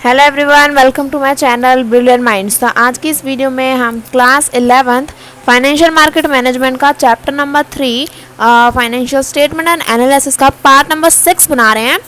Hello everyone, welcome to my channel brilliant minds. तो आज की इस वीडियो में हम class 11th financial market management का chapter number 3 financial statement and analysis का पार्ट नंबर 6 बना रहे हैं।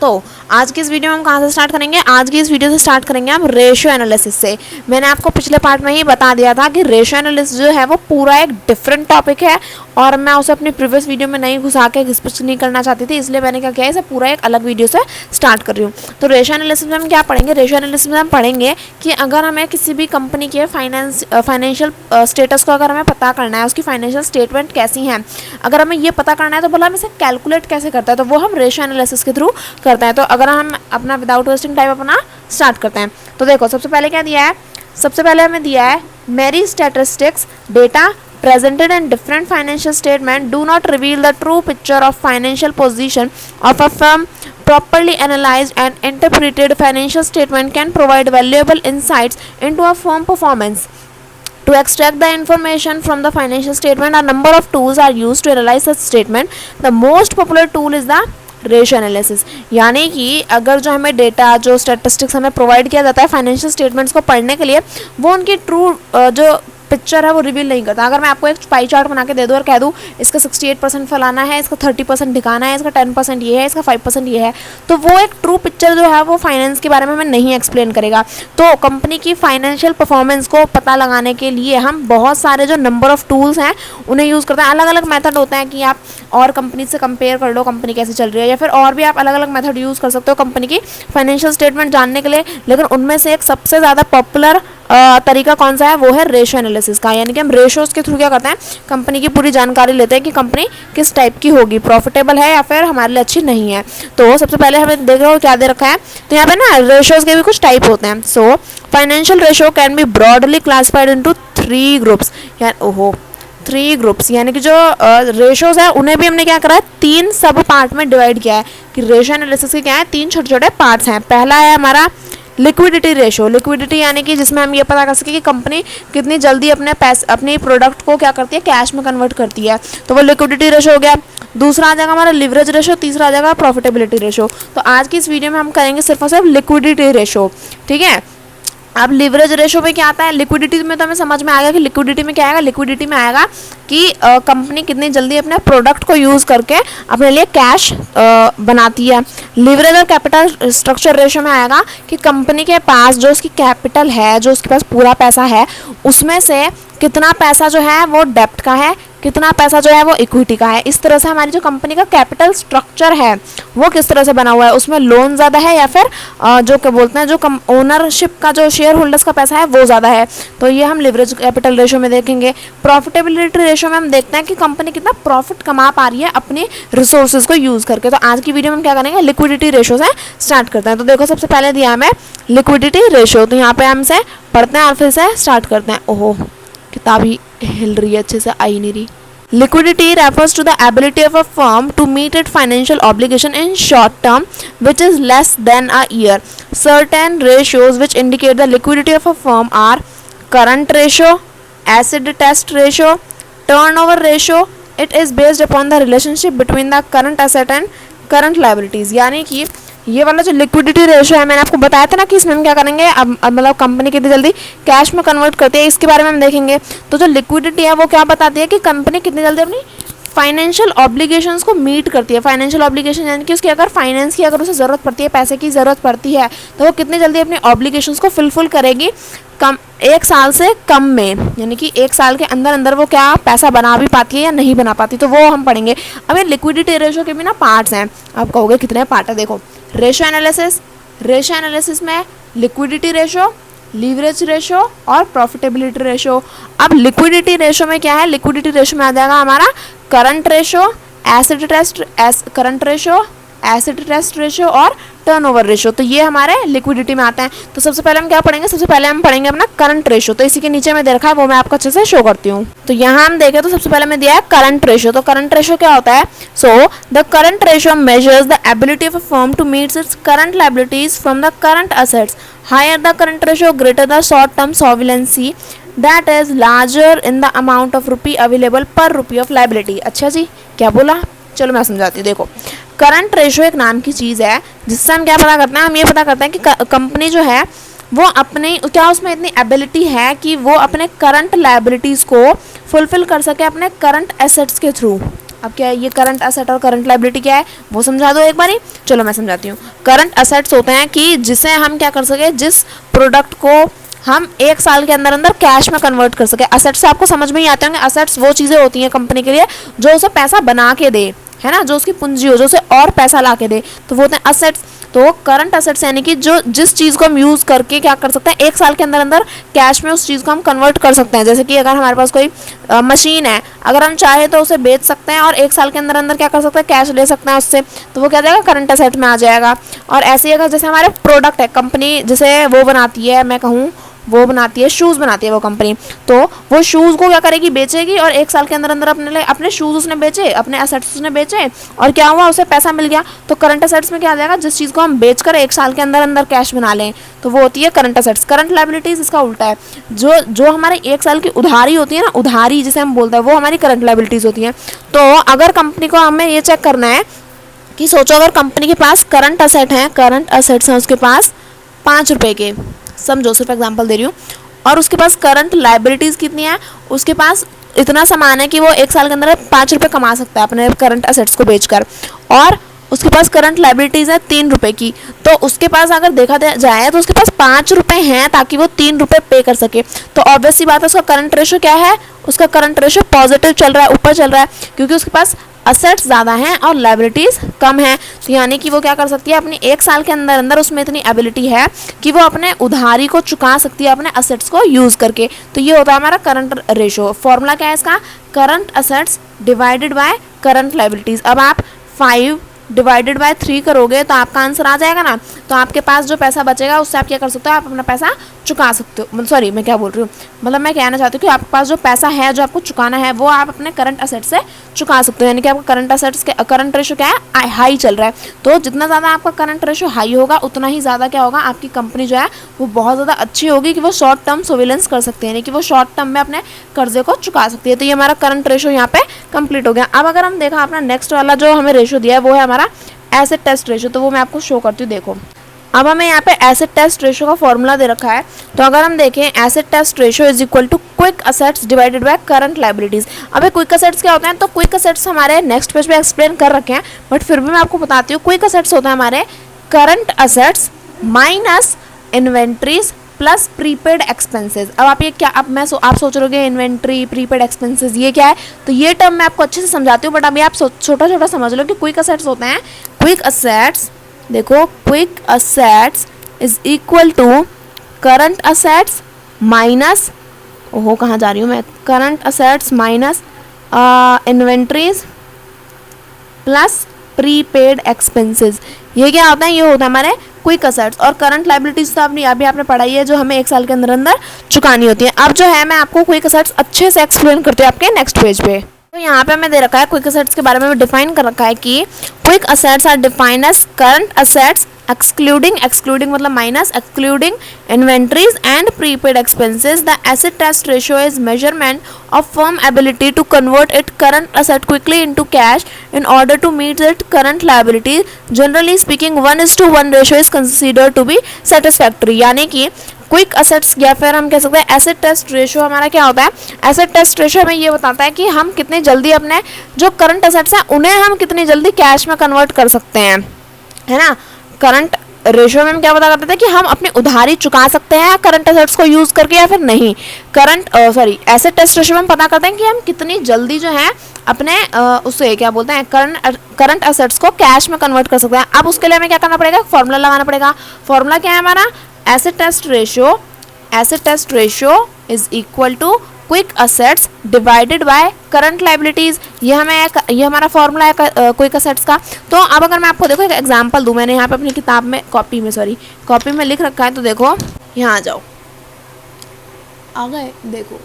तो आज की इस वीडियो में हम कहाँ से स्टार्ट करेंगे? आज की इस वीडियो से स्टार्ट करेंगे हम रेशियो एनालिसिस से। मैंने आपको पिछले पार्ट में ही बता दिया था कि रेशियो एनालिसिस जो है वो पूरा एक डिफरेंट टॉपिक है और मैं उसे अपनी प्रीवियस वीडियो में नहीं घुसा के डिस्कस नहीं करना चाहती थी, इसलिए मैंने क्या किया, इसे पूरा एक अलग वीडियो से स्टार्ट कर रही हूँ। तो रेशियो एनालिसिस में हम क्या पढ़ेंगे? रेशियो एनालिसिस में हम पढ़ेंगे कि अगर हमें किसी भी कंपनी के फाइनेंशियल स्टेटस को अगर हमें पता करना है, उसकी फाइनेंशियल स्टेटमेंट कैसी हैं, अगर हमें ये पता करना है तो भला हम इसे कैलकुलेट कैसे करते हैं, तो वो हम रेशियो एनालिसिस के थ्रू करते हैं। तो अगर हम अपना विदाउट वेस्टिंग टाइम अपना स्टार्ट करते हैं तो देखो, सबसे पहले क्या दिया है? सबसे पहले हमें दिया है मेरी statistics data presented in different financial statement do not reveal the true picture of financial position of a firm. Properly analyzed and interpreted financial statement can provide valuable insights into a firm performance. To extract the information from the financial statement, a number of tools are used to analyze such statement. The most popular tool is the ratio analysis. यानी कि अगर जो हमें data, जो statistics हमें provide किया जाता है फाइनेंशियल स्टेटमेंट्स को पढ़ने के लिए, वो उनकी ट्रू जो पिक्चर है वो रिवील नहीं करता। अगर मैं आपको एक पाई चार्ट बना के दे दूँ और कह दूँ इसका 68% फलाना है, इसका 30% ढिकाना है, इसका 10% ये है, इसका 5% ये है, तो वो एक ट्रू पिक्चर जो है वो फाइनेंस के बारे में हमें नहीं एक्सप्लेन करेगा। तो कंपनी की फाइनेंशियल परफॉर्मेंस को पता लगाने के लिए हम बहुत सारे जो नंबर ऑफ टूल्स हैं उन्हें यूज़ करते हैं। अलग अलग मेथड होते हैं कि आप और कंपनी से कंपेयर कर लो कंपनी कैसे चल रही है, या फिर और भी आप अलग अलग मेथड यूज़ कर सकते हो कंपनी की फाइनेंशियल स्टेटमेंट जानने के लिए। लेकिन उनमें से एक सबसे ज़्यादा पॉपुलर तरीका कौन सा है? वो है रेशियो एनालिसिस का। यानी कि हम रेशियोज के थ्रू क्या करते हैं, कंपनी की पूरी जानकारी लेते हैं कि कंपनी किस टाइप की होगी, प्रॉफिटेबल है या फिर हमारे लिए अच्छी नहीं है। तो सबसे पहले हमें देख रहे हो क्या दे रखा है, तो यहाँ पे ना रेशियोज के भी कुछ टाइप होते हैं। So financial ratio can be broadly classified into 3 groups. यानी 3 ग्रुप्स, यानी कि जो रेशियोज है उन्हें भी हमने क्या करा है, 3 सब पार्ट में डिवाइड किया है कि रेशियो एनालिसिस के क्या है, 3 छोटे छोटे पार्ट्स हैं। पहला है हमारा लिक्विडिटी रेशो। लिक्विडिटी यानी कि जिसमें हम ये पता कर सके कि कंपनी कितनी जल्दी अपने प्रोडक्ट को क्या करती है, कैश में कन्वर्ट करती है, तो वो लिक्विडिटी रेशो हो गया। दूसरा आ जाएगा हमारा लिवरेज रेशो, तीसरा आ जाएगा प्रॉफिटेबिलिटी रेशो। तो आज की इस वीडियो में हम करेंगे सिर्फ और सिर्फ लिक्विडिटी रेशो, ठीक है। अब लिवरेज रेशो में क्या आता है? लिक्विडिटी में तो हमें समझ में आएगा कि लिक्विडिटी में क्या आएगा। लिक्विडिटी में आएगा कि कंपनी कितनी जल्दी अपने प्रोडक्ट को यूज़ करके अपने लिए कैश बनाती है। लिवरेज और कैपिटल स्ट्रक्चर रेशो में आएगा कि कंपनी के पास जो उसकी कैपिटल है, जो उसके पास पूरा पैसा है, उसमें से कितना पैसा जो है वो डेब्ट का है, कितना पैसा जो है वो इक्विटी का है। इस तरह से हमारी जो कंपनी का कैपिटल स्ट्रक्चर है वो किस तरह से बना हुआ है, उसमें लोन ज़्यादा है या फिर जो क्या बोलते हैं, जो ओनरशिप का जो शेयर होल्डर्स का पैसा है वो ज़्यादा है। तो ये हम लिवरेज कैपिटल रेशो में देखेंगे। प्रॉफिटेबिलिटी रेशो में हम देखते हैं कि कंपनी कितना प्रॉफिट कमा पा रही है अपने रिसोर्सेज को यूज़ करके। तो आज की वीडियो में हम क्या करेंगे, लिक्विडिटी रेशो से स्टार्ट करते हैं। तो देखो, सबसे पहले दिया हमें लिक्विडिटी रेशो, तो यहाँ पे हम से पढ़ते हैं और फिर से स्टार्ट करते हैं। ओहो, किताब ही हिल रही है, अच्छे से आई नहीं रही। Liquidity refers to the ability of a firm to meet its financial obligation in short term, which is less than a year. Certain ratios which indicate the liquidity of a firm are current ratio, acid test ratio, turnover ratio. It is based upon the relationship between the current asset and current liabilities. यानी कि ये वाला जो liquidity ratio है, मैंने आपको बताया था ना कि इसमें हम क्या करेंगे, अब मतलब कंपनी कितनी जल्दी कैश में कन्वर्ट करती है, इसके बारे में हम देखेंगे। तो जो लिक्विडिटी है वो क्या बताती है कि कंपनी कितनी जल्दी अपनी फाइनेंशियल ऑब्लिगेशंस को मीट करती है। फाइनेंशियल ऑब्लिगेशन यानी कि उसकी अगर फाइनेंस की अगर उसे ज़रूरत पड़ती है, पैसे की ज़रूरत पड़ती है, तो वो कितनी जल्दी अपनी ऑब्लिगेशंस को फुलफिल करेगी कम 1 साल से कम में। यानी कि 1 साल के अंदर अंदर वो क्या पैसा बना भी पाती है या नहीं बना पाती, तो वो हम पढ़ेंगे। अब ये लिक्विडिटी रेशो के भी ना पार्ट्स हैं। आप कहोगे कितने पार्ट है? देखो, रेशियो एनालिसिस, रेशियो एनालिसिस में लिक्विडिटी रेशो, लीवरेज रेशो और प्रॉफिटेबिलिटी रेशो। अब लिक्विडिटी रेशो में क्या है? लिक्विडिटी रेशो में आ जाएगा हमारा current ratio, current ratio, acid test ratio और टर्नओवर रेशो। तो ये हमारे लिक्विडिटी में आते हैं। तो सबसे पहले हम क्या पढ़ेंगे? सबसे पहले हम पढ़ेंगे अपना करंट रेशो। तो इसी के नीचे में दे रखा है, वो मैं आपको अच्छे से शो करती हूँ। तो यहाँ हम देखें तो सबसे पहले मैं दिया है करंट रेशो। तो करंट रेशो क्या होता है? So the current ratio measures the ability of a firm to meet its current liabilities from the current assets. Higher the current ratio, greater the short term solvency, that is larger in the amount of rupee available per rupee of liability. अच्छा जी, क्या बोला? चलो मैं समझाती हूँ। देखो, current ratio एक नाम की चीज़ है जिससे हम क्या पता करते हैं, हम ये पता करते हैं कि कंपनी जो है वो अपने क्या उसमें इतनी एबिलिटी है कि वो अपने करंट लायबिलिटीज़ को फुलफिल कर सके अपने करंट एसेट्स के थ्रू। अब क्या है ये करंट एसेट और करंट लायबिलिटी क्या है वो समझा दो एक बारी। चलो मैं समझाती हूँ। करंट एसेट्स होते हैं कि जिसे हम क्या कर सके, जिस प्रोडक्ट को हम एक साल के अंदर अंदर कैश में कन्वर्ट कर सके। असेट्स आपको समझ में ही आते होंगे। असेट्स वो चीज़ें होती हैं कंपनी के लिए जो उसे पैसा बना के दे, है ना, जो उसकी पूंजी हो, जो उसे और पैसा ला के दे, तो वो होते हैं असेट्स। तो करंट असेट्स यानी कि जो जिस चीज़ को हम यूज़ करके क्या कर सकते हैं, एक साल के अंदर अंदर कैश में उस चीज़ को हम कन्वर्ट कर सकते हैं। जैसे कि अगर हमारे पास कोई मशीन है, अगर हम चाहे तो उसे बेच सकते हैं और एक साल के अंदर अंदर क्या कर सकते हैं, कैश ले सकते हैं उससे, तो वो क्या जाएगा, करंट असेट में आ जाएगा। और ऐसे ही अगर जैसे हमारे प्रोडक्ट है, कंपनी जैसे वो बनाती है, मैं कहूँ वो बनाती है, शूज़ बनाती है वो कंपनी, तो वो शूज़ को क्या करेगी, बेचेगी, और एक साल के अंदर अंदर अपने शूज़ उसने बेचे, अपने एसेट्स उसने बेचे, और क्या हुआ, उसे पैसा मिल गया। तो करंट एसेट्स में क्या आ जाएगा, जिस चीज़ को हम बेचकर एक साल के अंदर अंदर कैश बना लें, तो वो होती है करंट एसेट्स। करंट लायबिलिटीज़ इसका उल्टा है, जो हमारे एक साल की उधारी होती है ना, उधारी जिसे हम बोलते हैं, वो हमारी करंट लायबिलिटीज़ होती हैं। तो अगर कंपनी को हमें ये चेक करना है कि सोचो अगर कंपनी के पास करंट असेट हैं, करंट असेट्स हैं उसके पास 5 रुपये के, समझो सिर्फ एग्जांपल दे रही हूँ, और उसके पास करंट लायबिलिटीज़ कितनी है, उसके पास इतना सामान है कि वो एक साल के अंदर 5 रुपये कमा सकता है अपने करंट असेट्स को बेचकर, और उसके पास करंट लायबिलिटीज़ है 3 रुपये की, तो उसके पास अगर देखा जाए तो उसके पास 5 रुपये हैं ताकि वो 3 रुपये पे कर सके। तो ऑब्वियस सी बात है उसका करंट रेशो क्या है, उसका करंट रेशो पॉजिटिव चल रहा है, ऊपर चल रहा है, क्योंकि उसके पास असेट्स ज़्यादा हैं और लायबिलिटीज़ कम हैं। तो यानी कि वो क्या कर सकती है, अपनी एक साल के अंदर अंदर उसमें इतनी एबिलिटी है कि वो अपने उधारी को चुका सकती है अपने असेट्स को यूज़ करके। तो ये होता है हमारा करंट रेशो। फॉर्मूला क्या है इसका, current assets divided by current liabilities. अब आप 5 डिवाइडेड बाय 3 करोगे तो आपका आंसर आ जाएगा ना। तो आपके पास जो पैसा बचेगा उससे आप क्या कर सकते हो, आप अपना पैसा चुका सकते हो। सॉरी, मैं क्या बोल रही हूँ, मतलब मैं कहना चाहती हूँ कि आपके पास जो पैसा है जो आपको चुकाना है वो आप अपने करंट असेट से चुका सकते हो। यानी कि आपका करंट असेट्स के करंट रेशो क्या है, हाई चल रहा है। तो जितना ज़्यादा आपका करंट रेशो हाई होगा उतना ही ज़्यादा क्या होगा, आपकी कंपनी जो है वो बहुत ज़्यादा अच्छी होगी कि वो शॉर्ट टर्म सर्विलेंस कर सकते हैं, यानी कि वो शॉर्ट टर्म में अपने कर्जे को चुका सकती है। तो ये हमारा करंट रेशो यहाँ पे कंप्लीट हो गया। अब अगर हम देखा अपना नेक्स्ट वाला जो हमें रेशो दिया है वो है हमारा एसेट टेस्ट रेशो। तो वो मैं आपको शो करती हूँ। देखो, अब हमें यहाँ पे एसेट टेस्ट रेशो का फॉर्मूला दे रखा है। तो अगर हम देखें, asset test ratio is equal to quick assets divided by current liabilities. अब क्विक असेट्स क्या होते हैं, तो क्विक असेट्स हमारे नेक्स्ट पेज पे एक्सप्लेन कर रखे हैं, बट फिर भी मैं आपको बताती हूँ। क्विक असेट्स होता है हमारे current assets minus inventories plus prepaid expenses. अब आप ये क्या, अब आप सोच रहे हो इन्वेंट्री प्रीपेड एक्सपेंसेस ये क्या है, तो ये टर्म मैं आपको अच्छे से समझाती हूँ, बट अभी आप छोटा छोटा समझ लो कि क्विक असेट्स होते हैं। क्विक असेट्स, देखो, quick assets is equal to current assets minus, ओहो कहाँ जा रही हूँ मैं, current assets minus inventories plus prepaid expenses. ये क्या होता है, ये होता है हमारे क्विक असेट्स। और करंट लायबिलिटीज तो अभी आपने पढ़ाई है, जो हमें एक साल के अंदर अंदर चुकानी होती है। अब जो है मैं आपको क्विक असेट्स अच्छे से एक्सप्लेन करती हूँ आपके नेक्स्ट पेज पे। तो यहाँ पे हमें दे रखा है क्विक असेट्स के बारे में डिफाइन कर रखा है कि quick assets are defined as current assets excluding मतलब minus, excluding inventories and prepaid expenses. The asset test ratio is measurement of firm ability to convert its current asset quickly into cash in order to meet its current liability. Generally speaking, 1:1 ratio is considered to be satisfactory. यानी कि quick assets या फिर हम कह सकते हैं asset test ratio हमारा क्या होता है, एसेट टेस्ट रेशो हमें ये बताता है कि हम कितनी जल्दी अपने जो करंट असेट्स हैं उन्हें हम कितनी जल्दी कैश में कन्वर्ट कर सकते हैं, है ना। करंट रेशो में हम क्या पता करते थे कि हम अपनी उधारी चुका सकते हैं करंट असेट्स को यूज़ करके या फिर नहीं। एसेट टेस्ट रेशो में हम पता करते हैं कि हम कितनी जल्दी जो है अपने उससे क्या बोलते हैं करंट असेट्स को कैश में कन्वर्ट कर सकते हैं। अब उसके लिए हमें क्या करना पड़ेगा, फॉर्मूला लगाना पड़ेगा। फॉर्मूला क्या है हमारा, asset test ratio is equal to quick assets divided by current liabilities. ये हमारा फॉर्मूला है क्विक असेट्स का। तो अब अगर मैं आपको देखो एक एग्जांपल दूं, मैंने यहाँ पे अपनी किताब में कॉपी में लिख रखा है। तो देखो यहाँ आ जाओ, आ गए। देखो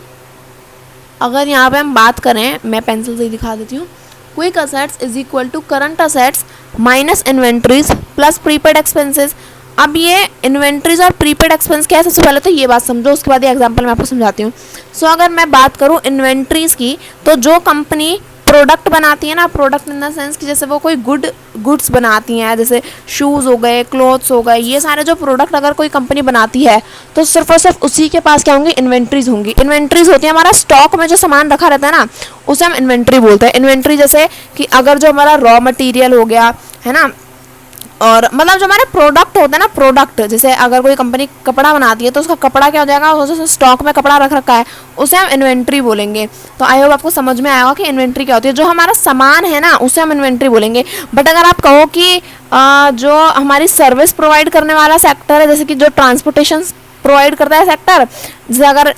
अगर यहाँ पे हम बात करें, मैं पेंसिल से ही दिखा देती हूँ। Quick assets is equal to current assets minus inventories plus prepaid expenses. अब ये इन्वेंट्रीज और प्रीपेड एक्सपेंस क्या है, सबसे पहले तो ये बात समझो, उसके बाद ये एग्जांपल मैं आपको समझाती हूँ। सो अगर मैं बात करूँ इन्वेंट्रीज की, तो जो कंपनी प्रोडक्ट बनाती है ना, प्रोडक्ट इन द सेंस कि जैसे वो कोई गुड्स बनाती हैं, जैसे शूज़ हो गए, क्लोथ्स हो गए, ये सारे जो प्रोडक्ट अगर कोई कंपनी बनाती है तो सिर्फ और सिर्फ उसी के पास क्या होंगी, इन्वेंट्रीज होंगी। इन्वेंट्रीज होती है हमारा स्टॉक में जो सामान रखा रहता है ना, उसे हम इन्वेंट्री बोलते हैं। इन्वेंट्री जैसे कि अगर जो हमारा रॉ मटेरियल हो गया है ना, और मतलब जो हमारे प्रोडक्ट होता है ना, प्रोडक्ट जैसे अगर कोई कंपनी कपड़ा बनाती है तो उसका कपड़ा क्या हो जाएगा, जो स्टॉक में कपड़ा रख रखा है उसे हम इन्वेंट्री बोलेंगे। तो आई होप आपको समझ में आएगा कि इन्वेंट्री क्या होती है। जो हमारा सामान है ना उसे हम इन्वेंट्री बोलेंगे। बट अगर आप कहो कि जो हमारी सर्विस प्रोवाइड करने वाला सेक्टर है, जैसे कि जो ट्रांसपोर्टेशन प्रोवाइड करता है सेक्टर,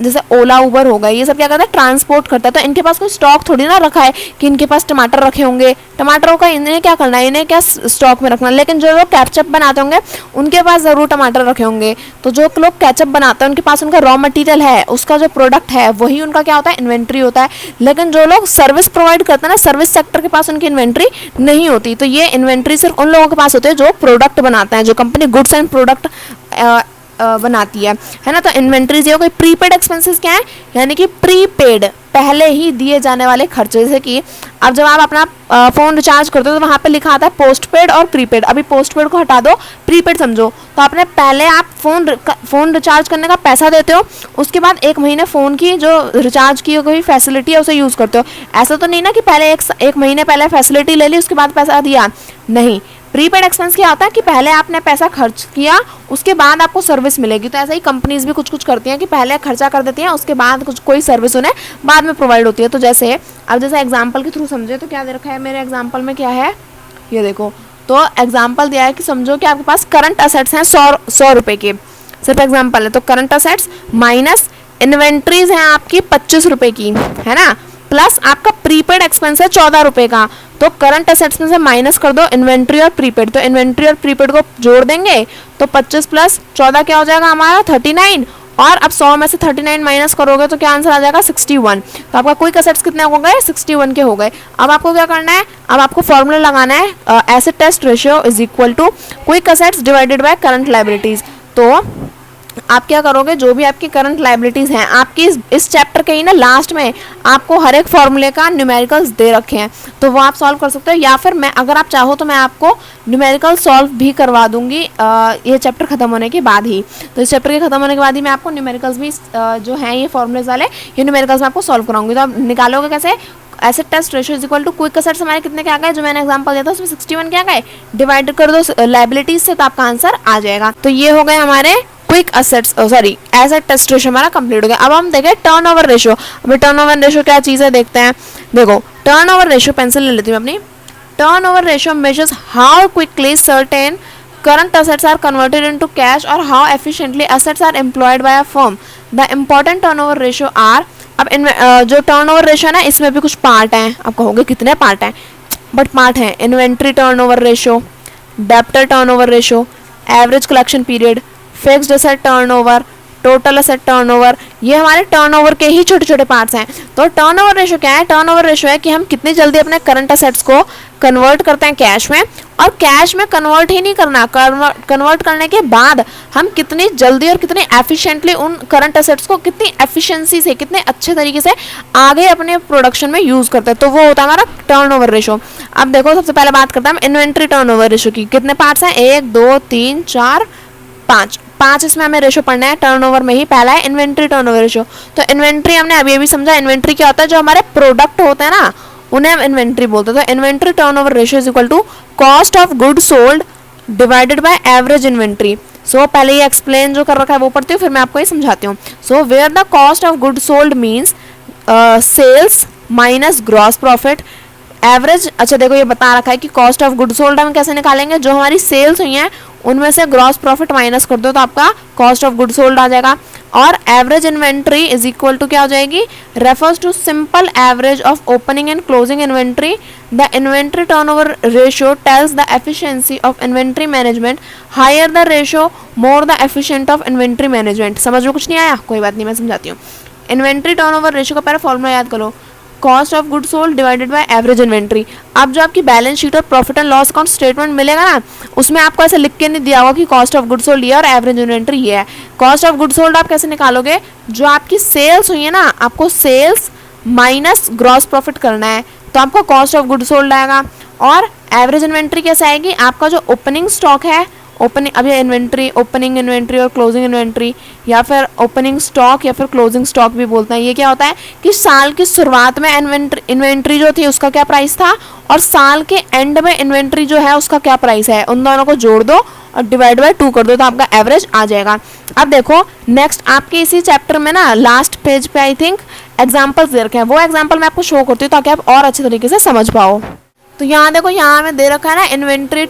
जैसे ओला उबर हो गए, ये सब क्या करता है, ट्रांसपोर्ट करता है। तो इनके पास कोई स्टॉक थोड़ी ना रखा है कि इनके पास टमाटर रखे होंगे, टमाटरों का इन्हें क्या करना है, इन्हें क्या स्टॉक में रखना है। लेकिन जो लोग केचप बनाते होंगे उनके पास ज़रूर टमाटर रखे होंगे। तो जो लोग केचप बनाते हैं उनके पास उनका रॉ मटेरियल है, उसका जो प्रोडक्ट है वही उनका क्या होता है, इन्वेंट्री होता है। लेकिन जो लोग सर्विस प्रोवाइड करते हैं ना, सर्विस सेक्टर के पास उनकी इन्वेंट्री नहीं होती। तो ये इन्वेंट्री सिर्फ उन लोगों के पास होती है जो प्रोडक्ट बनाते हैं, जो कंपनी गुड्स एंड प्रोडक्ट बनाती है ना। तो इन्वेंट्रीज ये कोई प्रीपेड एक्सपेंसेस क्या है, यानी कि प्रीपेड पहले ही दिए जाने वाले खर्चे। जैसे कि अब जब आप अपना फ़ोन रिचार्ज करते हो तो वहाँ पे लिखा आता है पोस्ट पेड और प्रीपेड। अभी पोस्ट पेड को हटा दो, प्रीपेड समझो। तो आपने पहले आप फ़ोन रिचार्ज करने का पैसा देते हो, उसके बाद 1 महीने फ़ोन की जो रिचार्ज की कोई फैसिलिटी है उसे यूज़ करते हो। ऐसा तो नहीं ना कि पहले एक महीने पहले फैसिलिटी ले ली उसके बाद पैसा दिया, नहीं। प्रीपेड एक्सपेंस क्या होता है कि पहले आपने पैसा खर्च किया उसके बाद आपको सर्विस मिलेगी। तो ऐसा ही कंपनीज भी कुछ कुछ करती हैं कि पहले खर्चा कर देती हैं, उसके बाद कुछ कोई सर्विस उन्हें बाद में प्रोवाइड होती है। तो जैसे अब जैसे एग्जांपल के थ्रू समझे तो क्या दे रखा है मेरे एग्जांपल में, क्या है ये देखो। तो एग्जांपल दिया है कि समझो कि आपके पास करंट असेट्स हैं 100 रुपये के, सिर्फ एग्जाम्पल है। तो करंट असेट्स माइनस इन्वेंट्रीज हैं आपकी 25 रुपये की, है ना, प्लस आपका प्रीपेड एक्सपेंस है 14 रुपये का। तो करंट असेट्स में से माइनस कर दो इन्वेंट्री और प्रीपेड। तो इन्वेंट्री और प्रीपेड को जोड़ देंगे तो 25 प्लस 14 क्या हो जाएगा हमारा 39। और अब 100 में से 39 माइनस करोगे तो क्या आंसर आ जाएगा 61। तो आपका क्विक असेट्स कितने हो गए, 61 के हो गए। अब आपको क्या करना है, अब आपको फॉर्मूला लगाना है asset test ratio is equal to quick assets divided by current liabilities. तो आप क्या करोगे, जो भी आपकी करंट लायबिलिटीज़ हैं आपकी इस चैप्टर के ही ना लास्ट में आपको हर एक फॉर्मूले का न्यूमेरिकल्स दे रखे हैं, तो वो आप सॉल्व कर सकते हो। या फिर मैं अगर आप चाहो तो मैं आपको न्यूमेरिकल सॉल्व भी करवा दूंगी ये चैप्टर खत्म होने के बाद ही। तो इस चैप्टर के खत्म होने के बाद ही मैं आपको न्यूमेरिकल्स भी जो हैं ये फॉर्मूलेज वाले, ये न्यूमेरिकल्स मैं आपको सॉल्व कराऊंगी। तो आप निकालोगे कैसे, asset test ratio is equal to quick assets हमारे कितने क्या गए, जो मैंने एग्जांपल दिया था उसमें 61 क्या गए, डिवाइड कर दो लायबिलिटीज से तो आपका आंसर आ जाएगा। तो ये हो गए हमारे quick assets, sorry asset test ratio हमारा कंप्लीट हो गया। अब हम देखें टर्नओवर रेशियो। अभी टर्नओवर रेशियो क्या चीज़ है देखते हैं। देखो टर्नओवर रेशियो, पेंसिल ले लेती हूँ अपनी। Turnover ratio measures how quickly certain current assets are converted into cash or how efficiently assets are employed by a firm. The important turnover ratio are, अब जो टर्नओवर रेशियो है ना इसमें भी कुछ पार्ट हैं। आप कहोगे कितने पार्ट हैं, बट पार्ट हैं। Inventory turnover ratio, debtor turnover ratio, average collection period, fixed asset turnover, total asset turnover, ये हमारे टर्नओवर के ही छोटे छोटे पार्ट्स हैं। तो टर्नओवर रेशियो क्या है, टर्नओवर रेशियो है कि हम कितनी जल्दी अपने करंट एसेट्स को कन्वर्ट करते हैं कैश में, और कैश में कन्वर्ट ही नहीं करना, कन्वर्ट करने के बाद हम कितनी जल्दी और कितनी एफिशिएंटली उन करंट एसेट्स को कितनी एफिशिएंसी से, कितने अच्छे तरीके से आगे अपने प्रोडक्शन में यूज़ करते हैं, तो वो होता है हमारा टर्नओवर रेशियो। अब देखो सबसे पहले बात करते हैं हम इन्वेंट्री टर्नओवर रेशियो की। कितने पार्ट्स हैं, 1 2 3 4 5 इसमें हमें रेशियो पढ़ना है। टर्नओवर में ही पहला है इन्वेंट्री टर्नओवर रेशियो। तो इन्वेंट्री हमने अभी अभी समझा, इन्वेंट्री क्या होता है, जो हमारे प्रोडक्ट होते हैं ना उन्हें हम इन्वेंट्री बोलते हैं। तो inventory turnover ratio is equal to cost of good sold divided by average inventory. So पहले ये एक्सप्लेन जो कर रखा है वो पढ़ती हूँ, फिर मैं आपको ये समझाती हूँ। So where the cost of good sold means sales minus gross profit average. अच्छा देखो ये बता रखा है कि कॉस्ट ऑफ गुड सोल्ड हम कैसे निकालेंगे, जो हमारी सेल्स हुई हैं उनमें से ग्रॉस प्रॉफिट माइनस कर दो तो आपका कॉस्ट ऑफ गुड सोल्ड आ जाएगा। और average inventory is equal to क्या हो जाएगी, refers to simple average of opening and closing inventory. The inventory turnover ratio tells the efficiency of inventory management, higher the ratio more the efficient of inventory management. समझ में कुछ नहीं आया, कोई बात नहीं मैं समझाती हूँ। इन्वेंट्री टर्नओवर रेशियो का पहले फॉर्मूला याद करो, cost of good sold divided by average inventory. अब जो आपकी बैलेंस शीट और profit and loss account statement मिलेगा ना, उसमें आपको ऐसे लिख के नहीं दिया होगा कि कॉस्ट ऑफ गुड सोल्ड ये और एवरेज इन्वेंट्री ये है। कॉस्ट ऑफ गुड सोल्ड आप कैसे निकालोगे, जो आपकी सेल्स हुई है ना, आपको सेल्स माइनस ग्रॉस प्रॉफिट करना है, तो आपका कॉस्ट ऑफ गुड सोल्ड आएगा। और एवरेज इन्वेंट्री कैसे आएगी, आपका जो ओपनिंग स्टॉक है, ओपनिंग अभी इन्वेंट्री, ओपनिंग इन्वेंट्री और क्लोजिंग इन्वेंट्री या फिर ओपनिंग स्टॉक या फिर क्लोजिंग स्टॉक भी बोलते हैं। ये क्या होता है कि साल की शुरुआत में इन्वेंट्री जो थी उसका क्या प्राइस था और साल के एंड में इन्वेंट्री जो है उसका क्या प्राइस है, उन दोनों को जोड़ दो और डिवाइड बाय 2 कर दो तो आपका एवरेज आ जाएगा। अब देखो नेक्स्ट आपके इसी चैप्टर में ना लास्ट पेज पे आई थिंक एग्जाम्पल्स दे रखे हैं, वो एग्जाम्पल मैं आपको शो करती हूँ ताकि आप और अच्छे तरीके से समझ पाओ। तो यहाँ देखो, यहाँ हमें दे रखा है ना इन्वेंट्री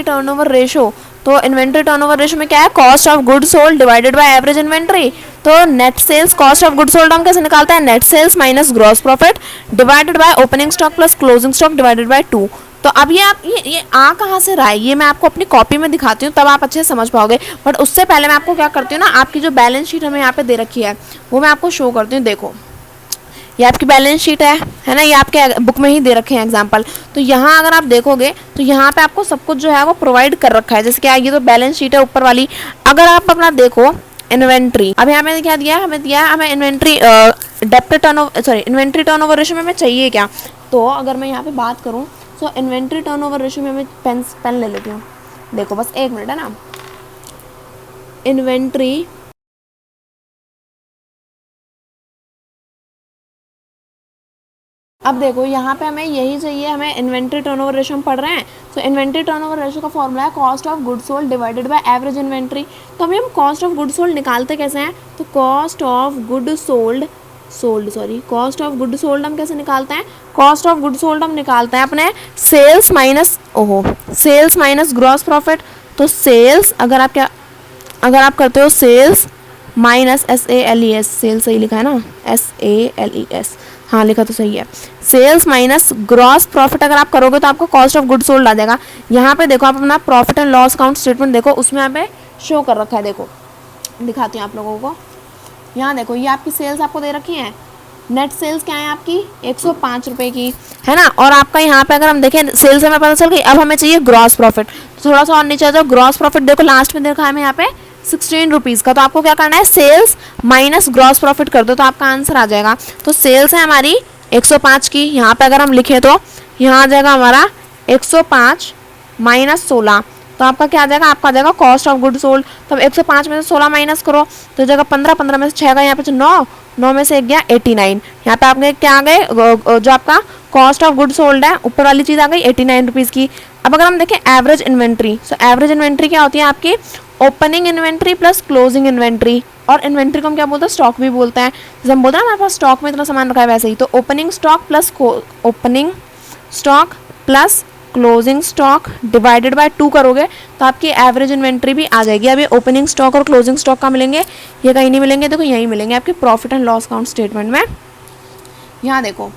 टर्नओवर रेशो। तो इन्वेंट्री टर्नओवर रेशो में क्या है, cost of good sold divided by average inventory. तो net sales, cost of good sold हम कैसे निकालते हैं, net sales minus gross profit divided by opening stock plus closing stock divided by 2। तो अब ये आप ये आ कहाँ से रहा है, ये मैं आपको अपनी कॉपी में दिखाती हूँ तब आप अच्छे से समझ पाओगे। बट उससे पहले मैं आपको क्या करती हूँ ना, आपकी जो बैलेंस शीट हमें यहाँ पे दे रखी है वो मैं आपको शो करती हूँ। देखो ये आपकी बैलेंस शीट है ना, ये आपके बुक में ही दे रखे हैं एग्जाम्पल। तो यहाँ अगर आप देखोगे तो यहाँ पे आपको सब कुछ जो है वो प्रोवाइड कर रखा है। जैसे कि ये तो बैलेंस शीट है ऊपर वाली। अगर आप अपना देखो इन्वेंट्री, अब यहाँ पे क्या दिया है, हमें दिया है हमें इन्वेंट्री डेब्ट turnover sorry inventory turnover ratio में हमें चाहिए क्या। तो अगर मैं यहाँ पे बात करूँ तो इन्वेंट्री टर्नओवर रेशियो में हमें पेन ले लेती हूँ। देखो बस 1 मिनट है ना, इन्वेंट्री अब देखो यहाँ पे हमें यही चाहिए, हमें इन्वेंट्री टर्नओवर रेशियो हम पढ़ रहे हैं। तो इन्वेंट्री टर्नओवर रेशियो का फॉर्मूला है cost of good sold divided by average inventory. तो अभी हम कॉस्ट ऑफ गुड सोल्ड निकालते कैसे हैं, तो कॉस्ट ऑफ गुड सोल्ड हम कैसे निकालते हैं, कॉस्ट ऑफ गुड सोल्ड हम निकालते हैं अपने सेल्स माइनस ग्रॉस प्रॉफिट। तो सेल्स अगर आप करते हो सेल्स माइनस SALES, सेल्स सही लिखा है ना, SALES, हाँ लिखा तो सही है, सेल्स माइनस ग्रॉस प्रॉफिट अगर आप करोगे तो आपको कॉस्ट ऑफ गुड सोल्ड आ जाएगा। यहाँ पे देखो आप अपना profit and loss account statement देखो, उसमें यहाँ पे शो कर रखा है। देखो दिखाती हूँ आप लोगों को, यहाँ देखो ये आपकी सेल्स आपको दे रखी है। नेट सेल्स क्या है आपकी 105 रुपये की है ना। और आपका यहाँ पे अगर हम देखें सेल्स हमें पता चल गई, अब हमें चाहिए ग्रॉस प्रॉफिट। तो थोड़ा सा और नीचे आ जाओ, ग्रॉस प्रॉफिट देखो लास्ट में देखा हमें यहाँ पे 16 रुपीज़ का। तो आपको क्या करना है, सेल्स माइनस ग्रॉस प्रॉफिट कर दो तो आपका आंसर आ जाएगा। तो सेल्स है हमारी 105 की, यहाँ पे अगर हम लिखें तो यहाँ आ जाएगा हमारा 105 माइनस 16, तो आपका क्या आ जाएगा, आपका आ जाएगा कॉस्ट ऑफ गुड सोल्ड। तब 105 में से 16 माइनस करो तो जगह 15, 15 में से 6 गए, यहाँ पे 9 में से 1 गया 89। यहाँ पे आपके क्या आ गए, जो आपका कॉस्ट ऑफ गुड सोल्ड है ऊपर वाली चीज़ आ गई 89 रुपीज़ की। अब अगर हम देखें एवरेज इन्वेंट्री, तो एवरेज इन्वेंट्री क्या होती है आपकी, opening inventory plus closing inventory. और इन्वेंट्री को हम क्या बोलते हैं, स्टॉक भी बोलते हैं। जैसे हम बोलते हैं हमारे पास स्टॉक में इतना सामान रखा है वैसे ही। तो opening stock plus closing stock divided by 2 करोगे तो आपकी एवरेज इन्वेंट्री भी आ जाएगी। अब ये ओपनिंग स्टॉक और क्लोजिंग स्टॉक का मिलेंगे, ये कहीं नहीं मिलेंगे, देखो यहीं मिलेंगे आपके profit and loss account statement में। यहाँ देखो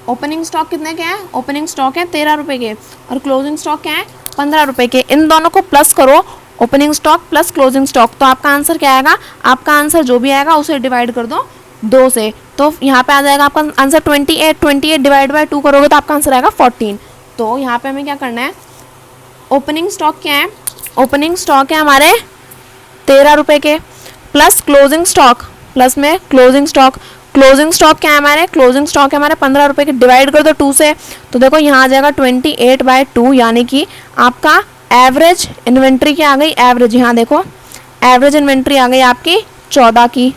ओपनिंग स्टॉक कितने के हैं, ओपनिंग स्टॉक है 13 रुपये के और क्लोजिंग स्टॉक क्या है 15 रुपये के। इन दोनों को प्लस करो, opening stock plus closing stock, तो आपका आंसर क्या आएगा, आपका आंसर जो भी आएगा उसे डिवाइड कर दो 2 से। तो यहाँ पे आ जाएगा आपका आंसर 28 डिवाइड बाय 2 करोगे तो आपका आंसर आएगा 14। तो यहाँ पे हमें क्या करना है, ओपनिंग स्टॉक क्या है, ओपनिंग स्टॉक है हमारे 13 रुपये के प्लस क्लोजिंग स्टॉक प्लस में क्लोजिंग स्टॉक क्या है हमारे, क्लोजिंग स्टॉक है हमारे 15 रुपये के, डिवाइड कर दो 2 से। तो देखो यहाँ आ जाएगा 28/2, यानी कि आपका एवरेज इन्वेंट्री क्या आ गई, एवरेज यहाँ देखो एवरेज इन्वेंट्री आ गई आपकी 14 की।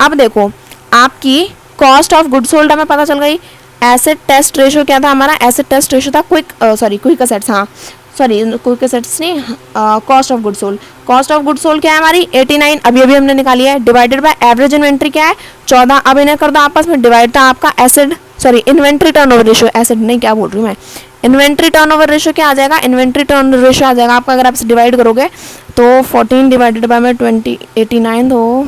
अब देखो आपकी कॉस्ट ऑफ गुड सोल्ड हमें पता चल गई। एसेट टेस्ट रेशो क्या था हमारा, एसेट टेस्ट रेशो था क्विक असेट्स, हाँ सॉरी क्विक असेट्स नहीं, cost of good sold. Cost of good sold क्या है हमारी 89, अभी हमने निकाली है, डिवाइडेड बाय एवरेज इन्वेंट्री क्या है 14। अब इन्हें कर दो आपस में डिवाइड, था आपका इन्वेंट्री टर्नओवर रेशो, एसेट नहीं क्या बोल रही हूँ मैं, इन्वेंट्री टर्नओवर रेशो क्या आ जाएगा, इन्वेंट्री टर्नओवर रेशो आ जाएगा आपका, अगर आप इसे डिवाइड करोगे तो 14 डिवाइडेड बाय में 89 तो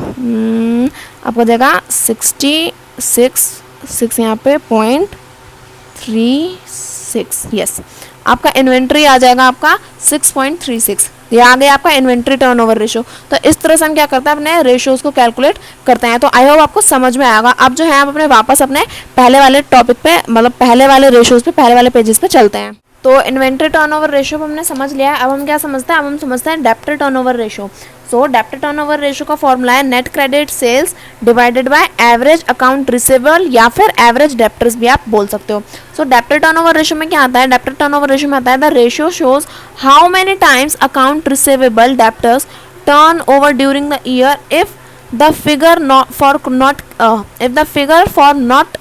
आपको जाएगा 66 यहाँ पे 0.36, यस आपका इन्वेंट्री आ जाएगा आपका 6.36। ये आ गया आपका इन्वेंट्री टर्नओवर रेशो। तो इस तरह से हम क्या करते हैं, अपने रेशोज को कैलकुलेट करते हैं। तो आई होप आपको समझ में आएगा। अब जो है हम अपने वापस अपने पहले वाले टॉपिक पे, मतलब पहले वाले रेशोज पे, पहले वाले पेजेस पे चलते हैं। तो इन्वेंट्री टर्नओवर रेशो हमने समझ लिया है। अब हम क्या समझते हैं, अब हम समझते हैं debtor turnover ratio. So debtor turnover ratio का फॉर्मूला है net credit sales divided by average account receivable या फिर एवरेज डेब्टर्स भी आप बोल सकते हो। सो डेब्टर टर्नओवर रेशियो में क्या आता है, डेब्टर टर्नओवर रेशियो में आता है the ratio shows how many times account receivable debtors turn over during the year if the figure for net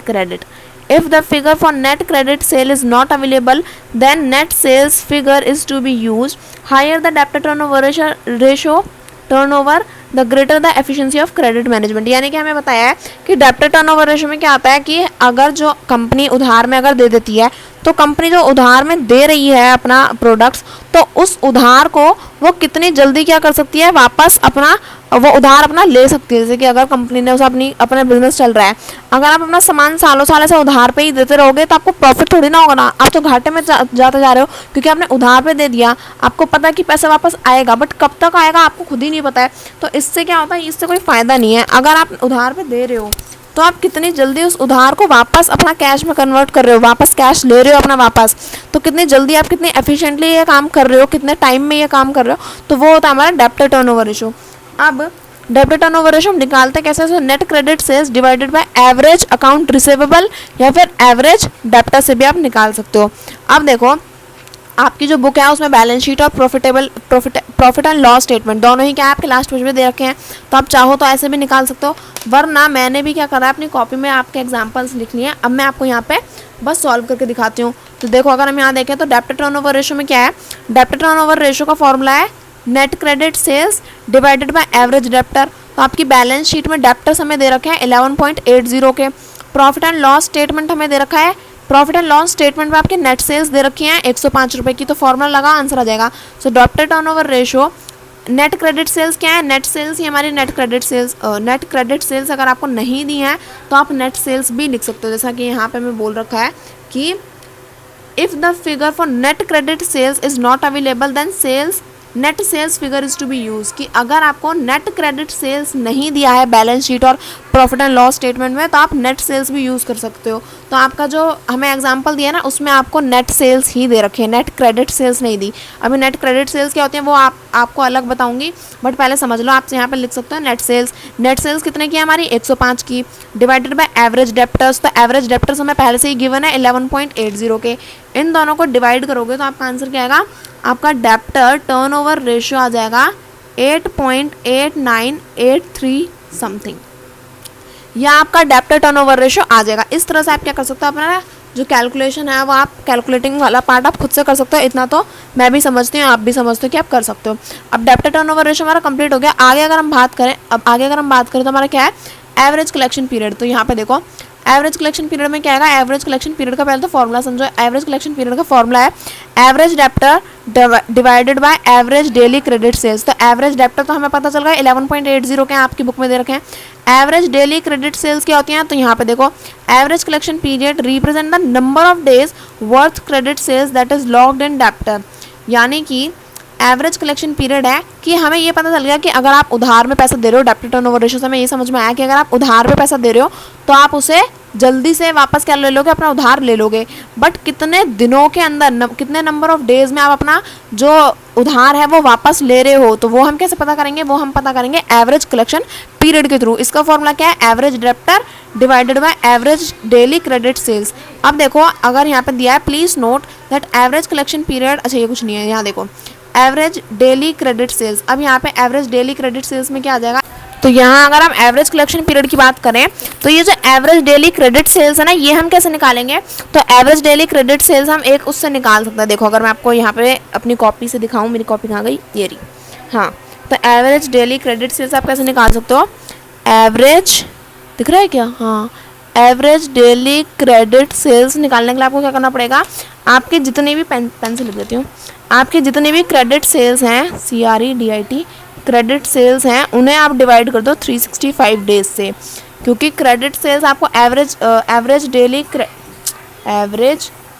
credit, if the figure for net credit sale is not available, then net sales figure is to be used. Higher the debtor turnover ratio turnover, the greater the efficiency of credit management. यानी कि हमें बताया है कि debtor turnover ratio में क्या आता है कि अगर जो कंपनी उधार में अगर दे देती है तो कंपनी जो उधार में दे रही है अपना प्रोडक्ट्स, तो उस उधार को वो कितनी जल्दी क्या कर सकती है, वापस अपना वो उधार अपना ले सकती है। जैसे कि अगर कंपनी ने उसे अपना बिजनेस चल रहा है, अगर आप अपना सामान सालों साल से उधार पे ही देते रहोगे तो आपको प्रॉफिट थोड़ी ना होगा ना, आप तो घाटे में जाते जा रहे हो क्योंकि आपने उधार पे दे दिया। आपको पता है कि पैसा वापस आएगा, बट कब तक आएगा आपको खुद ही नहीं पता है। तो इससे क्या होता है, इससे कोई फ़ायदा नहीं है। अगर आप उधार पे दे रहे हो तो आप कितनी जल्दी उस उधार को वापस अपना कैश में कन्वर्ट कर रहे हो, वापस कैश ले रहे हो अपना वापस, तो कितनी जल्दी आप कितनी एफिशिएंटली ये काम कर रहे हो, कितने टाइम में ये काम कर रहे हो, तो वो होता है हमारा डेब्टर टर्नओवर रेशियो। अब डेब्टर टर्नओवर रेशियो हम निकालते कैसे, so net credit sales divided by average account receivable या फिर एवरेज डेब्टर से भी आप निकाल सकते हो। अब देखो आपकी जो बुक है उसमें बैलेंस शीट और प्रॉफिट एंड लॉस स्टेटमेंट दोनों ही क्या है आपके लास्ट पेज में दे रखे हैं, तो आप चाहो तो ऐसे भी निकाल सकते हो, वरना मैंने भी क्या करा है अपनी कॉपी में आपके एग्जांपल्स लिख लिए हैं। अब मैं आपको यहाँ पे बस सॉल्व करके दिखाती हूँ। तो देखो अगर हम यहाँ देखें तो डेब्टर टर्नओवर रेशियो में क्या है, डेब्टर टर्नओवर रेशियो का फॉर्मूला है net credit sales divided by average debtor. तो आपकी बैलेंस शीट में डेब्टर्स हमें दे रखे हैं 11.80 के, प्रॉफिट एंड लॉस स्टेटमेंट हमें दे रखा है, प्रॉफिट एंड लॉस स्टेटमेंट में आपके नेट सेल्स दे रखी हैं 105 रुपये की, तो फॉर्मूला लगा आंसर आ जाएगा। So debtor turnover ratio net credit sales क्या है, नेट सेल्स ही हमारी नेट क्रेडिट सेल्स अगर आपको नहीं दी है तो आप नेट सेल्स भी लिख सकते हो। जैसा कि यहाँ पे मैं बोल रखा है कि if the figure for net credit sales is not available then net sales figure is to be use, कि अगर आपको नेट क्रेडिट सेल्स नहीं दिया है बैलेंस शीट और प्रॉफिट एंड लॉस स्टेटमेंट में, तो आप नेट सेल्स भी यूज़ कर सकते हो। तो आपका जो हमें एग्जांपल दिया ना उसमें आपको नेट सेल्स ही दे रखे हैं, नेट क्रेडिट सेल्स नहीं दी। अभी नेट क्रेडिट सेल्स क्या होती हैं वो आपको अलग बताऊंगी, बट पहले समझ लो। आप यहाँ पे लिख सकते हो नेट सेल्स कितने की है हमारी 105 की, डिवाइडेड बाय एवरेज डेप्टर्स। तो एवरेज डेप्टर्स हमें पहले से ही गिवन है 11.80 के, इन दोनों को डिवाइड करोगे तो आपका आंसर क्या आएगा, आपका डेब्टर टर्नओवर रेशियो आ जाएगा 8.8983 समथिंग, या आपका डेब्टर टर्नओवर रेशियो आ जाएगा। इस तरह से आप क्या कर सकते हो, अपना जो कैलकुलेशन है वो आप कैलकुलेटिंग वाला पार्ट आप खुद से कर सकते हो। इतना तो मैं भी समझती हूँ, आप भी समझते हो कि आप कर सकते हो। अब डेब्टर टर्नओवर रेशियो हमारा कंप्लीट हो गया। आगे अगर हम बात करें तो हमारा क्या है, एवरेज कलेक्शन पीरियड। तो यहाँ पे देखो एवरेज कलेक्शन पीरियड में क्या आएगा, एवरेज कलेक्शन पीरियड का पहले तो फॉर्मूला समझो। एवरेज कलेक्शन पीरियड का फॉर्मूला है average debtor divided by average daily credit sales. तो एवरेज डेप्टर तो हमें पता चल गया 11.80 के आपकी बुक में दे रखे हैं। एवरेज डेली क्रेडिट सेल्स क्या होती हैं, तो यहाँ पे देखो average collection period represent the number of days worth credit sales that is logged in debtor. यानी कि एवरेज कलेक्शन पीरियड है कि हमें ये पता चल गया कि अगर आप उधार में पैसा दे रहे हो, डेब्टर टर्नओवर रेशियो से हमें ये समझ में आया कि अगर आप उधार पे पैसा दे रहे हो तो आप उसे जल्दी से वापस क्या ले लोगे, अपना उधार ले लोगे। बट कितने दिनों के अंदर कितने नंबर ऑफ डेज में आप अपना जो उधार है वो वापस ले रहे हो, तो वो हम कैसे पता करेंगे, वो हम पता करेंगे एवरेज कलेक्शन पीरियड के थ्रू। इसका फॉर्मूला क्या है, average debtor divided by average daily credit sales. अब देखो अगर यहाँ पे दिया है please note that average collection period, अच्छा ये कुछ नहीं है, यहाँ देखो एवरेज डेली क्रेडिट सेल्स। अब यहाँ पे एवरेज डेली क्रेडिट सेल्स में क्या आ जाएगा, तो यहाँ अगर हम एवरेज कलेक्शन पीरियड की बात करें तो ये जो एवरेज डेली क्रेडिट सेल्स है ना, ये हम कैसे निकालेंगे, तो एवरेज डेली क्रेडिट सेल्स हम एक उससे निकाल सकते हैं। देखो अगर मैं आपको यहाँ पे अपनी कॉपी से दिखाऊँ, मेरी कॉपी कहाँ गई, ये रही, हाँ। तो एवरेज डेली क्रेडिट सेल्स आप कैसे निकाल सकते हो, एवरेज दिख रहा है क्या, हाँ, एवरेज डेली क्रेडिट सेल्स निकालने के लिए आपको क्या करना पड़ेगा, आपके जितने भी पेन से लिख देती हूँ, आपके जितने भी क्रेडिट सेल्स हैं CREDIT क्रेडिट सेल्स हैं उन्हें आप डिवाइड कर दो 365 डेज से, क्योंकि क्रेडिट सेल्स आपको एवरेज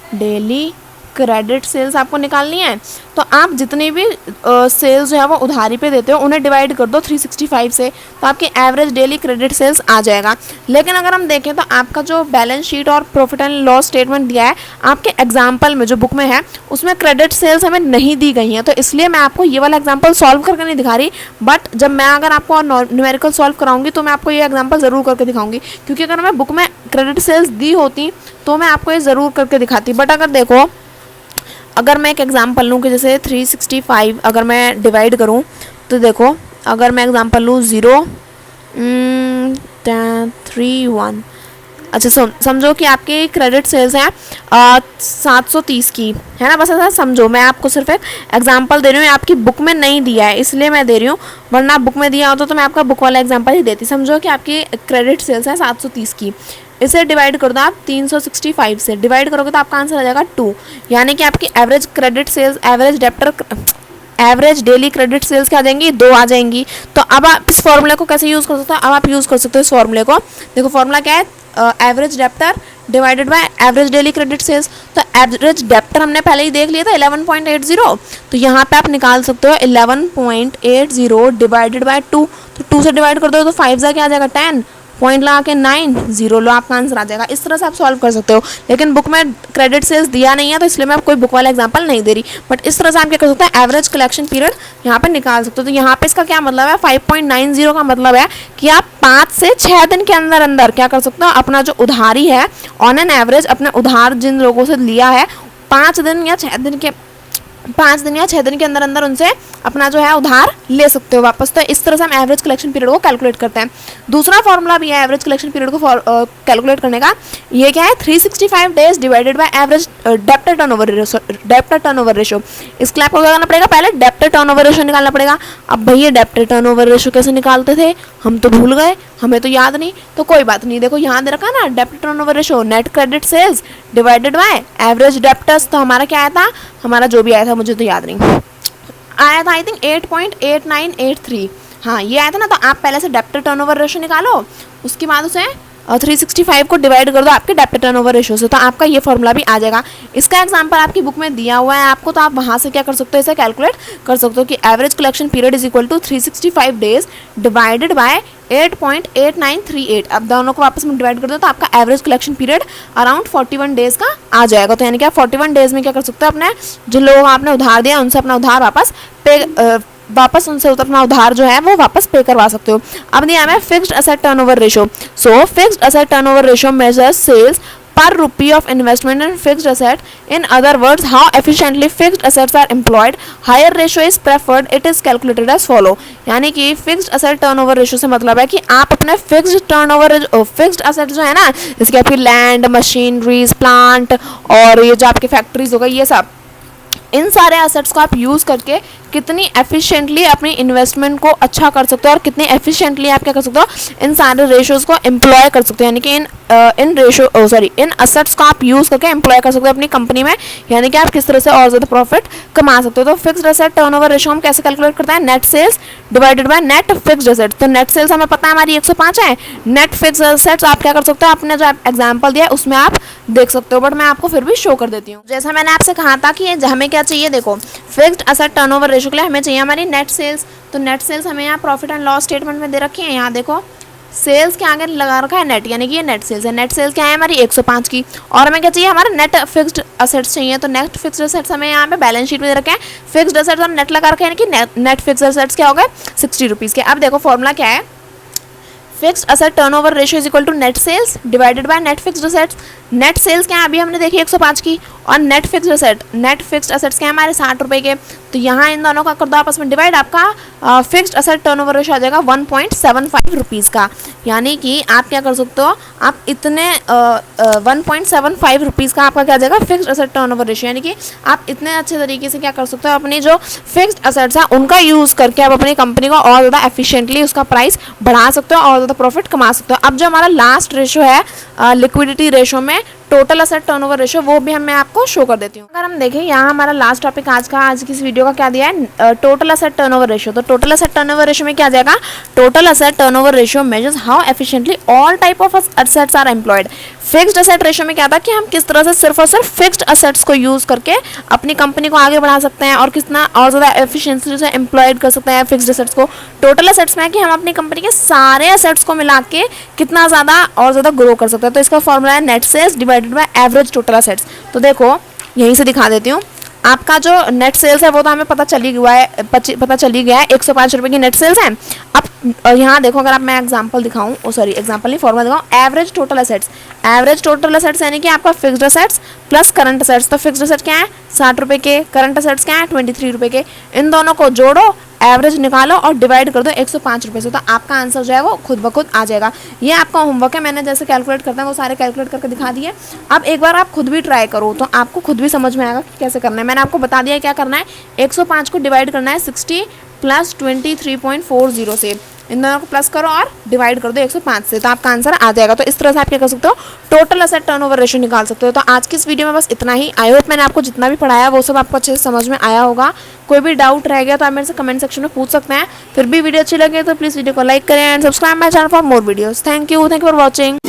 डेली क्रेडिट सेल्स आपको निकालनी है तो आप जितनी भी सेल्स जो है वो उधारी पे देते हो उन्हें डिवाइड कर दो 365 से, तो आपकी एवरेज डेली क्रेडिट सेल्स आ जाएगा। लेकिन अगर हम देखें तो आपका जो बैलेंस शीट और प्रॉफिट एंड लॉस स्टेटमेंट दिया है आपके एग्जाम्पल में जो बुक में है उसमें क्रेडिट सेल्स हमें नहीं दी गई हैं, तो इसलिए मैं आपको ये वाला एग्जाम्पल सॉल्व करके नहीं दिखा रही। बट जब मैं अगर आपको न्यूमेरिकल सॉल्व कराऊंगी तो मैं आपको ये एग्जाम्पल ज़रूर करके दिखाऊंगी, क्योंकि अगर मैं बुक में क्रेडिट सेल्स दी होती तो मैं आपको ये ज़रूर करके दिखाती। बट अगर देखो, अगर मैं एक एग्जांपल लूँ कि जैसे 365 अगर मैं डिवाइड करूँ तो देखो, अगर मैं एग्जांपल लूँ 0 3 1, अच्छा समझो कि आपकी क्रेडिट सेल्स हैं 730 की, है ना। बस ऐसा समझो, मैं आपको सिर्फ एक एग्जांपल दे रही हूँ, आपकी बुक में नहीं दिया है इसलिए मैं दे रही हूँ, वरना बुक में दिया होता तो मैं आपका बुक वाला एग्जांपल ही देती। समझो कि आपकी क्रेडिट सेल्स हैं 730 की, इसे डिवाइड कर दो आप 365 से, डिवाइड करोगे तो आपका आंसर आ जाएगा 2, यानी कि आपकी average credit sales, average daily credit sales क्या आ जाएंगी, 2 आ जाएंगी। तो अब आप इस फॉर्मूले को कैसे यूज़ कर सकते हो, अब आप यूज़ कर सकते हो इस फॉर्मूले को। देखो फॉर्मूला क्या है, average debtor divided by average daily credit sales. तो एवरेज डेप्टर हमने पहले ही देख लिया था 11.80, तो यहाँ पे आप निकाल सकते हो 11.80 डिवाइडेड बाय 2, तो 2 से डिवाइड कर दो तो 5 जा क्या आ जाएगा 10, पॉइंट लगा के 9 0 लो, आपका आंसर आ जाएगा। इस तरह से आप सॉल्व कर सकते हो, लेकिन बुक में क्रेडिट सेल्स दिया नहीं है तो इसलिए मैं कोई बुक वाला एग्जांपल नहीं दे रही। बट इस तरह से आप क्या कर सकते हैं, एवरेज कलेक्शन पीरियड यहाँ पे निकाल सकते हो। तो यहाँ पे इसका क्या मतलब है, 5.90 का मतलब है कि आप 5 से 6 दिन के अंदर अंदर क्या कर सकते हो, अपना जो उधारी है ऑन एन एवरेज, अपने उधार जिन लोगों से लिया है 5 दिन या 6 दिन के अंदर अंदर उनसे अपना जो है उधार ले सकते हो वापस। तो इस तरह से हम एवरेज कलेक्शन पीरियड को कैलकुलेट करते हैं। दूसरा फॉर्मूला भी है एवरेज कलेक्शन पीरियड को कैलकुलेट करने का, ये क्या है 365 days divided by average debtor turnover ratio. इसके लिए आपको क्या करना पड़ेगा, पहले डेप्टर टर्नओवर रेशो निकालना पड़ेगा। अब भैया डेप्टर टर्नओवर रेशो कैसे निकालते थे, हम तो भूल गए, हमें तो याद नहीं, तो कोई बात नहीं। देखो यहाँ दे रखा ना, debtor turnover ratio net credit sales divided by average debtors. तो हमारा क्या आया था, हमारा जो भी आया था मुझे तो याद नहीं, आया था आई थिंक 8.8983, हाँ ये आया था ना। तो आप पहले से डेप्टर टर्नओवर रेशो निकालो, उसके बाद उसे 365 को डिवाइड कर दो आपके डेप्टर टर्नओवर रेशो से, तो आपका ये फॉर्मूला भी आ जाएगा। इसका एग्जांपल आपकी बुक में दिया हुआ है आपको, तो आप वहाँ से क्या कर सकते हो, इसे कैलकुलेट कर सकते हो कि average collection period is equal to 365 days divided by 8.8938। अब दोनों को वापस में डिवाइड कर दो तो आपका average collection period around 41 days का आ जाएगा। तो यानी कि आप 41 डेज में क्या कर सकते हो, अपने जो लोग आपने उधार दिया उनसे अपना उधार वापस उनसे अपना उधार जो है वो वापस पे करवा सकते हो। अब दिया हमें fixed asset turnover ratio. So fixed asset turnover ratio measures sales per rupee of investment in fixed asset. In other words, how efficiently fixed assets are employed. Higher ratio is preferred. It is calculated as follow. यानी कि fixed asset turnover ratio से मतलब है कि आप अपने fixed asset जो है ना, जैसे कि आपकी लैंड, मशीनरीज, प्लांट और ये जो आपकी फैक्ट्रीज हो गई, ये सब, इन सारे एसेट्स को आप यूज़ करके कितनी एफिशिएंटली अपनी इन्वेस्टमेंट को अच्छा कर सकते हो और कितनी एफिशिएंटली आप क्या कर सकते हो, इन सारे रेशोज़ को एम्प्लॉय कर सकते हो। यानी कि इन एसेट्स को आप यूज़ करके एम्प्लॉय कर सकते हो अपनी कंपनी में, यानी कि आप किस तरह से और ज़्यादा प्रॉफिट कमा सकते हो। तो फिक्स्ड एसेट टर्नओवर रेशो हम कैसे कैलकुलेट करते हैं, net sales divided by net fixed assets. तो नेट सेल्स हमें पता है हमारी 105 है, नेट फिक्स्ड एसेट्स आप क्या कर सकते हो, आपने जो एग्जाम्पल दिया है उसमें आप देख सकते हो, बट मैं आपको फिर भी शो कर देती हूँ। जैसा मैंने आपसे कहा था कि हमें क्या चाहिए, देखो फिक्स्ड एसेट टर्नओवर रेशो के लिए हमें चाहिए हमारी नेट सेल्स। तो नेट सेल्स हमें यहाँ प्रॉफिट एंड लॉस स्टेटमेंट में दे रखी है। यहाँ देखो सेल्स के आगे लगा रखा है नेट, यानी कि ये नेट सेल्स है। नेट सेल्स क्या है हमारी 105 की, और हमें क्या चाहिए, हमारा नेट फिक्स्ड असेट्स चाहिए। तो नेट फिक्स्ड असेट्स हमें यहाँ पे बैलेंस शीट में दे रखे हैं, फिक्स्ड असेट्स और नेट लगा रखे हैं, यानी कि नेट फिक्स्ड असेट्स क्या हो गए 60 रुपीज़ के। अब देखो फॉर्मूला क्या है, fixed asset turnover ratio is equal to net sales divided by net fixed assets. Net sales क्या है अभी हमने देखी 105 की, और नेट फिक्स्ड असेट्स क्या है हमारे 60 रुपये के। तो यहाँ इन दोनों का कर दो आपस में डिवाइड, आपका फिक्स्ड असेट टर्नओवर रेशियो आ जाएगा 1.75 रुपीज़ का। यानी कि आप क्या कर सकते हो, आप इतने 1.75 रुपीज़ का आपका क्या आ जाएगा फिक्स्ड असेट टर्नओवर रेशियो, यानी कि आप इतने अच्छे तरीके से क्या कर सकते हो, अपनी जो फिक्स्ड असेट्स हैं उनका यूज़ करके आप अपनी कंपनी को और ज़्यादा एफिशिएंटली उसका प्राइस बढ़ा सकते हो और ज़्यादा प्रॉफिट कमा सकते हो। अब जो हमारा लास्ट रेशो है लिक्विडिटी रेशो में टोटल असेट टर्नओवर रेशियो, वो भी मैं आपको शो कर देती हूँ। अगर हम देखें यहाँ हमारा लास्ट टॉपिक आज की इस वीडियो का क्या दिया है, टोटल असेट टर्नओवर रेशियो। तो टोटल असेट टर्नओवर रेशियो में क्या आ जाएगा, total asset turnover ratio measures how efficiently all type of assets are employed. Fixed asset ratio में क्या था कि हम किस तरह से सिर्फ और सिर्फ फिक्स्ड असेट्स को यूज करके अपनी कंपनी को आगे बढ़ा सकते हैं और कितना और ज़्यादा एफिशिएंसी से एम्प्लॉयड कर सकते हैं फिक्स्ड असेट्स को। टोटल असेट्स में है कि हम अपनी कंपनी के सारे असेट्स को मिला के कितना ज़्यादा और ज़्यादा ग्रो कर सकते हैं। तो इसका फॉर्मूला है net sales divided by average total assets. तो देखो यहीं से दिखा देती हूँ, आपका जो नेट सेल्स है वो तो हमें पता चल ही गया है, 105 रुपये की नेट सेल्स है। अब यहाँ देखो, अगर आप मैं एग्जांपल दिखाऊँ, एग्जांपल नहीं फॉर्मूला दिखाऊँ, एवरेज टोटल असेट्स यानी कि आपका fixed assets plus current assets. तो फिक्स्ड असेट क्या है 60 रुपये के, करंट असेट्स क्या है 23 रुपये के। इन दोनों को जोड़ो, एवरेज निकालो और डिवाइड कर दो 105 रुपये से, तो आपका आंसर जो है वो खुद ब खुद आ जाएगा। ये आपका होमवर्क है, मैंने जैसे कैलकुलेट करते हैं वो सारे कैलकुलेट करके दिखा दिए। अब एक बार आप खुद भी ट्राई करो तो आपको खुद भी समझ में आएगा कि कैसे करना है। मैंने आपको बता दिया क्या करना है, 105 को डिवाइड करना है 60 प्लस 23.40 से, इन दोनों को प्लस करो और डिवाइड कर दो 105 से, तो आपका आंसर आ जाएगा। तो इस तरह से आप क्या कर सकते हो, टोटल असेट टर्नओवर रेशियो निकाल सकते हो। तो आज की इस वीडियो में बस इतना ही। आई होप मैंने आपको जितना भी पढ़ाया वो सब आपको अच्छे से समझ में आया होगा। कोई भी डाउट रह गया तो आप मेरे से कमेंट सेक्शन में पूछ सकते हैं। फिर भी वीडियो अच्छी लगे तो प्लीज़ वीडियो को लाइक करें and subscribe my channel for more videos. Thank you for watching.